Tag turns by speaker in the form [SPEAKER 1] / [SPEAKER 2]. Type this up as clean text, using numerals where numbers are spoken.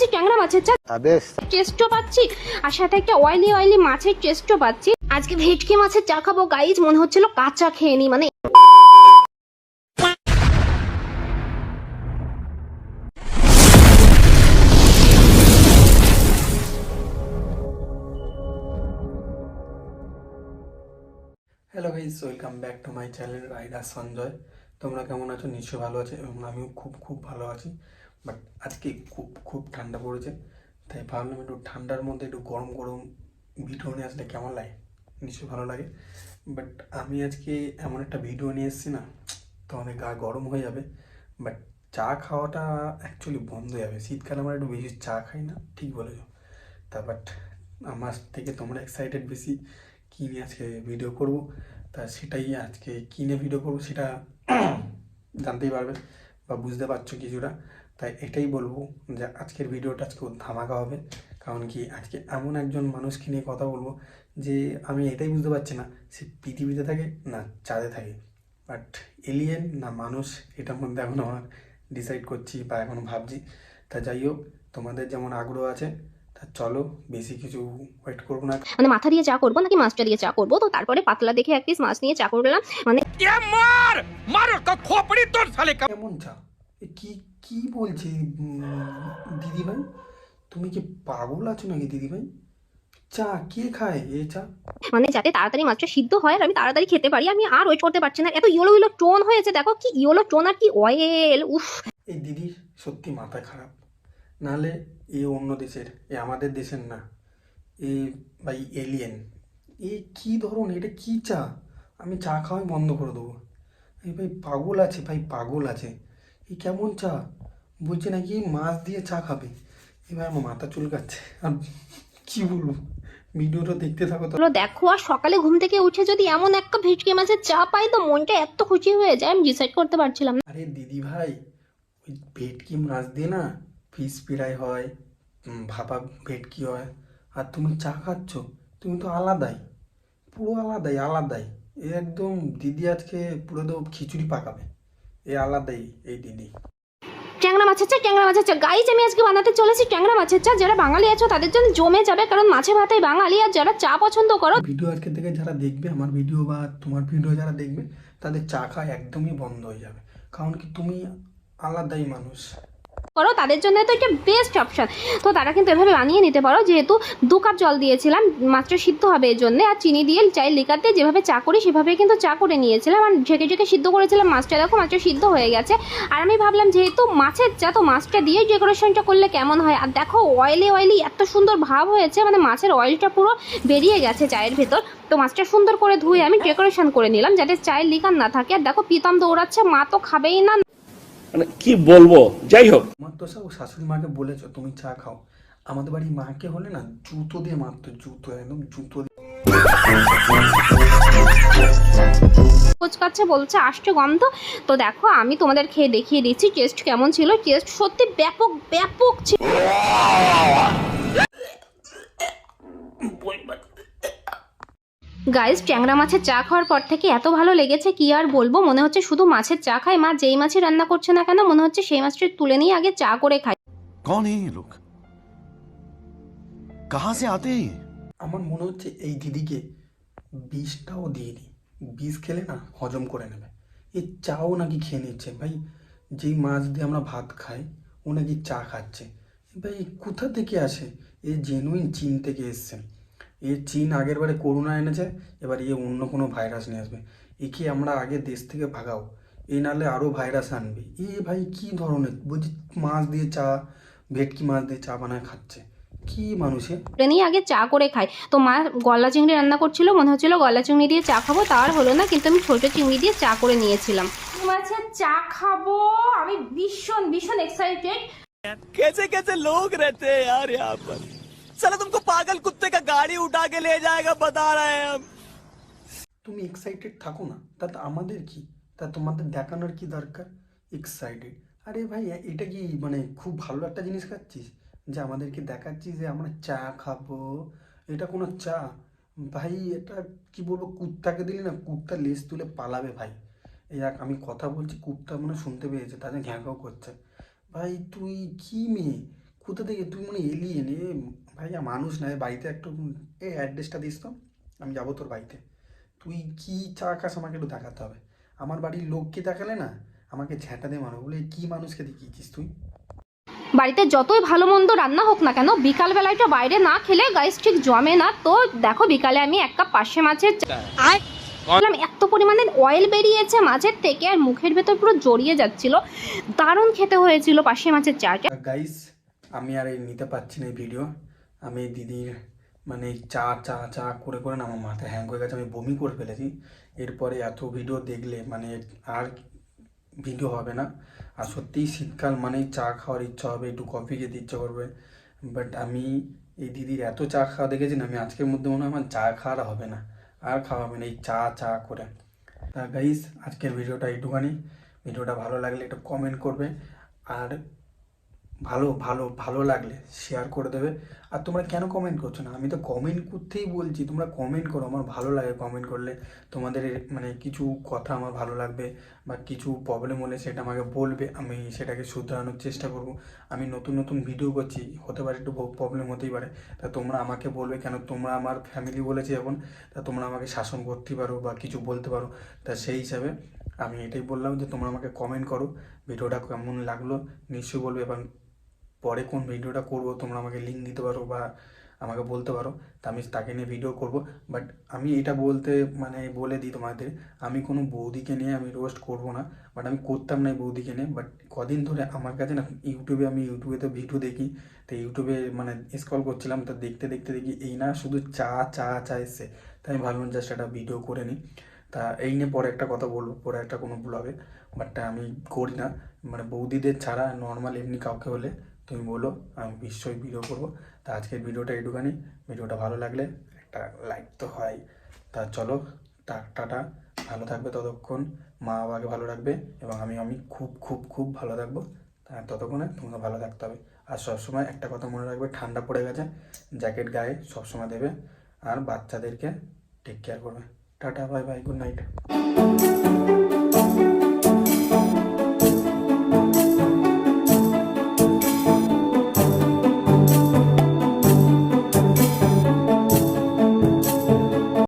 [SPEAKER 1] চলেছি ট্যাংরা মাছের চা, টেস্টও পাচ্ছি আর সাথে একটা অয়েলি মাছের টেস্টও পাচ্ছি। আজকে ভেটকি মাছের চা খাবো গাইজ, মনে হচ্ছিল কাঁচা খেয়ে নি। মানে
[SPEAKER 2] hello guys, welcome back to my channel rider Sanjay. তোমরা কেমন আছো? নিশ্চয়ই ভালো আছো এবং আমিও খুব ভালো আছি। বাট আজকে খুব ঠান্ডা পড়েছে, তাই ভাবলাম একটু ঠান্ডার মধ্যে একটু গরম গরম ভিডিও নিয়ে আসলে কেমন লাগে। নিশ্চয়ই ভালো লাগে। বাট আমি আজকে এমন একটা ভিডিও নিয়ে এসেছি না, তো অনেক গা গরম হয়ে যাবে। বাট চা খাওয়াটা অ্যাকচুয়ালি বন্ধ হয়ে যাবে। শীতকালে আমরা একটু বেশি চা খাই না, ঠিক বলেছো। তা বাট আমার থেকে তোমরা এক্সাইটেড বেশি কী নিয়ে আজকে ভিডিও করব, তা সেটাই আজকে কিনে ভিডিও করবো সেটা জানতেই পারবে বা বুঝতে পারছো কিছুটা। তাই এটাই বলবো যে আজকের ভিডিওটা আজকে ধামাকা হবে। কারণ কি, আজকে এমন একজন মানুষকে নিয়ে কথা বলবো যে আমি এটাই বুঝতে পারছি না সে পৃথিবীতে থাকে না চাঁদে থাকে, বাট এলিয়েন না মানুষ, এটার মধ্যে এখন আমার ডিসাইড করছি বা এখনও ভাবছি। তা যাই হোক, তোমাদের যেমন আগ্রহ আছে তা চলো, বেশি কিছু ওয়েট করবো না।
[SPEAKER 1] মানে মাথা দিয়ে চা করবো নাকি মাছটা দিয়ে চা করবো, তো তারপরে পাতলা দেখে এক পিস মাছ নিয়ে চা করলাম। মানে
[SPEAKER 2] কেমন চা? এ কি কি বলছে দিদি ভাই? তুমি কি পাগল আছো নাকি দিদি ভাই? চা কে খায় এ চা?
[SPEAKER 1] মানে যাতে তাড়াতাড়ি মাছটা সিদ্ধ হয় আর আমি তাড়াতাড়ি খেতে পারি, আমি আর ওয়েট করতে পারছি না। এত ইয়েলো টোন হয়েছে, দেখো কি ইয়েলো টোন আর কি অয়েল। উফ,
[SPEAKER 2] এই দিদির সত্যি মাথা খারাপ, নাহলে এ অন্য দেশের, এ আমাদের দেশের না। এ ভাই এলিয়েন। এ কি ধরুন, এটা কি চা? আমি চা খাওয়াই বন্ধ করে দেবো। এই ভাই পাগল আছে, ভাই পাগল আছে। এই কেমন চা? বলছে নাকি মাছ দিয়ে চা খাবে। এবার আমার মাথা চুলকাচ্ছে। আর কি বলবো, ভিডিওটা দেখতে থাকো তো।
[SPEAKER 1] দেখো আর সকালে ঘুম থেকে উঠে যদি এমন একটা ভেটকি মাছের চা পাই তো মনটা এত খুশি হয়ে যায়, আমি ডিসাইড করতে পারছিলাম না।
[SPEAKER 2] আরে দিদি ভাই, ওই ভেটকি মাছ দিয়ে না ফিশ ফ্রাই হয়, ভাপা ভেটকি হয়, আর তুমি চা খাচ্ছ। তুমি তো আলাদাই, পুরো আলাদাই। এ একদম দিদি আজকে পুরো তো খিচুড়ি পাকাবে। এ আলাদাই এই দিদি।
[SPEAKER 1] ট্যাংরা মাছের চা গাইজ, আমি আজকে বানাতে চলেছি ট্যাংরা মাছের চা। যারা বাঙালি আছো তাদের জন্য জমে যাবে, কারণ মাছে ভাতেই বাঙালি। আর যারা চা পছন্দ করো,
[SPEAKER 2] ভিডিও আজকে থেকে যারা দেখবে আমার ভিডিও বা তোমার ভিডিও যারা দেখবে, তাদের চা খাওয়া একদমই বন্ধ হয়ে যাবে। কারণ কি, তুমি আলাদাই মানুষ।
[SPEAKER 1] তাদের জন্য তো এটা বেস্ট অপশন। তো তারা কিন্তু এভাবে বানিয়ে নিতে পারো। যেহেতু 2 কাপ জল দিয়েছিলাম, মাছটা সিদ্ধ হবে এর জন্য, আর চিনি দিয়ে চায়ের লিকাতে যেভাবে চা করি সেভাবে কিন্তু চা করে নিয়েছিলাম। আর ঢেকে সিদ্ধ করেছিলাম মাছটা। দেখো মাছটা সিদ্ধ হয়ে গেছে। আর আমি ভাবলাম যেহেতু মাছের চা, তো মাছটা দিয়েই ডেকোরেশনটা করলে কেমন হয়। আর দেখো অয়েলি এত সুন্দর ভাব হয়েছে, মানে মাছের অয়েলটা পুরো বেরিয়ে গেছে চায়ের ভেতর। তো মাছটা সুন্দর করে ধুয়ে আমি ডেকোরেশন করে নিলাম যাতে চায়ের লিকার না থাকে। আর দেখো প্রীতম দৌড়াচ্ছে, মা তো খাবেই না।
[SPEAKER 3] মানে কি বলবো, যাই হোক।
[SPEAKER 2] আমার তো সব শাশুড়ি মাকে বলেছো তুমি চা খাও, আমাদের বাড়ির মাকে হলে না জুতো দিয়ে মারতো, জুতো, একদম জুতো দিয়ে।
[SPEAKER 1] কোচকাচ্ছে, বলছে আসছে গন্ধ। তো দেখো আমি তোমাদের খেয়ে দেখিয়ে দিচ্ছি টেস্ট কেমন ছিল। টেস্ট সত্যি ব্যাপক ছিল। গাইস, ট্যাংরা মাছের চা খাওয়ার পর থেকে এত ভালো লেগেছে কি আর বলবো। মনে হচ্ছে শুধু মাছের চা খাই, মা যেই মাছই রান্না করছে না কেন মনে হচ্ছে সেই মাছটা তুলে নিয়ে আগে চা করে খাই।
[SPEAKER 4] कौन है ये लोग? कहां से आते हैं?
[SPEAKER 2] আমার মনে হচ্ছে এই দিদিকে বিষটাও দিয়ে দিই, বিষ খেলে না হজম করে নেবে। এই চাও নাকি খেয়ে নিচ্ছে ভাই। যেই মাছ দিয়ে আমরা ভাত খাই ও নাকি চা খাচ্ছে। ভাই কোথা থেকে আসে? এ জেনুইন চীন থেকে এসছে। এ চীন আগের বারে করোনা এনেছে, এবার এ অন্য কোনো ভাইরাস নিয়ে আসবে। একে আমরা আগে দেশ থেকে ভাগাও, এ নাহলে আরও ভাইরাস আনবে। এ ভাই কি ধরনের বলছি, মাছ দিয়ে চা, ভেটকি মাছ দিয়ে চা বানায় খাচ্ছে। কি মানুষে
[SPEAKER 1] তুলে নিয়ে আগে চা করে খাই। তো মা গলা চিংড়ি রান্না করছিল, মনে হচ্ছিল গলা চিংড়ি দিয়ে চা খাবো, তার হলো না, কিন্তু আমি ছোট চিংড়ি দিয়ে চা করে নিয়েছিলাম। মাছের চা খাবো, আমি ভীষণ এক্সাইটেড।
[SPEAKER 5] कैसे कैसे लोग रहते हैं यार यहाँ पर। साला तुमको पागल कुत्ते का गाड़ी उठा के ले जाएगा, बता रहे हैं हम।
[SPEAKER 2] তুমি এক্সাইটেড থাকো না, তাতে আমাদের কি? তা তোমাদের দেখানোর কি দরকার এক্সাইটেড? আরে ভাই, এটা কি মানে খুব ভালো একটা জিনিস খাচ্ছিস যে আমাদেরকে দেখাচ্ছিস যে আমরা চা খাবো? এটা কোনো চা? ভাই এটা কি বলবো, কুত্তাকে দিলে না কুত্তা লেজ তুলে পালাবে ভাই। এই এক আমি কথা বলছি, কুত্তা মানে শুনতে পেয়েছে, তাদের ঘ্যাঁকাও করছে। ভাই তুই কি মেয়ে, কোথা থেকে তুই মনে এলিয়েন এ ভাইয়া মানুষ না, এ বাড়িতে একটু অ্যাড্রেসটা দিস তো, আমি যাবো তোর বাড়িতে। তুই কি চা খাস আমাকে একটু দেখাতে হবে। আমার বাড়ির লোককে দেখালে না আমাকে ঝ্যাঁটা দিয়ে মারো, বলে কি মানুষকে দেখিয়েছিস তুই।
[SPEAKER 1] বাড়িতে যতই ভালো মন্দ রান্না হোক না কেন, বিকালবেলাটা বাইরে না খেলে গাইস ঠিক জমে না। তো দেখো বিকালে আমি 1 কাপ পার্শে মাছের বললাম, এত পরিমাণে অয়েল বেরিয়েছে মাছের থেকে আর মুখের ভেতর পুরো জড়িয়ে যাচ্ছিল। দারুণ খেতে হয়েছিল পার্শে মাছের চাটা।
[SPEAKER 2] গাইস আমি আর এই নিতে পারছি না এই ভিডিও। আমি এই দিদির মানে চা চা চা করে করে না আমার মাথা হ্যাং হয়ে গেছে, আমি বমি করে ফেলেছি। এরপরে এত ভিডিও দেখলে মানে আর ভিডিও হবে না। আর সত্যিই শীতকাল মানেই চা খাওয়ার ইচ্ছা হবে, একটু কফি খেতে ইচ্ছা করবে। বাট আমি এই দিদির এত চা খাওয়া দেখেছি না, আমি আজকের মধ্যে মনে হয় আমার চা খাওয়া হবে না, আর খাওয়া হবে না এই চা চা করে। তা গাইস আজকের ভিডিওটা এইটুখানি। ভিডিওটা ভালো লাগলে একটু কমেন্ট করবে, আর ভালো ভালো ভালো লাগলে শেয়ার করে দেবে। আর তোমরা কেন কমেন্ট করছো না? আমি তো কমেন্ট করতেই বলছি, তোমরা কমেন্ট করো, আমার ভালো লাগে কমেন্ট করলে। তোমাদের মানে কিছু কথা আমার ভালো লাগবে, বা কিছু প্রবলেম হলে সেটা আমাকে বলবে, আমি সেটাকে শুধরানোর চেষ্টা করব। আমি নতুন নতুন ভিডিও করছি, হতে পারে একটু প্রবলেম হতেই পারে, তা তোমরা আমাকে বলবে, কেন তোমরা আমার ফ্যামিলি বলেছি এখন, তা তোমরা আমাকে শাসন করতে পারো বা কিছু বলতে পারো। তা সেই হিসাবে আমি এটাই বললাম যে তোমরা আমাকে কমেন্ট করো, ভিডিওটা কেমন লাগলো নিশ্চয়ই বলবে। এবং পরে কোন ভিডিওটা করব তোমরা আমাকে লিঙ্ক দিতে পারো বা আমাকে বলতে পারো, তা আমি তাকে নিয়ে ভিডিও করব। বাট আমি এটা বলে দিই তোমাদের, আমি কোনো বৌদিকে নিয়ে আমি রোস্ট করব না, বাট আমি করতাম না এই বৌদিকে নিয়ে। বাট কদিন ধরে আমার কাছে না ইউটিউবে ভিডিও দেখি, তো ইউটিউবে মানে স্ক্রল করছিলাম, তো দেখতে দেখতে দেখি এই না শুধু চা চা চা এসছে, তাই আমি ভাবলাম জাস্ট একটা ভিডিও করে নিই। তা এই নিয়ে পরে একটা কথা বলবো, পরে একটা কোনো ব্লগে। বাট আমি করি না, মানে বৌদিদের ছাড়া নর্মাল এমনি কাউকে হলে তুমি বলো, আমি নিশ্চয়ই ভিডিও করবো। তা আজকের ভিডিওটা একটুখানি। ভিডিওটা ভালো লাগলে একটা লাইক তো হয়। তা চলো, টাটা, ভালো থাকবে ততক্ষণ, মা বাবাকে ভালো রাখবে, এবং আমি খুব খুব খুব ভালো থাকবো। ততক্ষণে তোমাকে ভালো থাকতে হবে। আর সবসময় একটা কথা মনে রাখবে, ঠান্ডা পড়ে গেছে, জ্যাকেট গায়ে সবসময় দেবে, আর বাচ্চাদেরকে টেক কেয়ার করবে। Tata, bye bye, good night.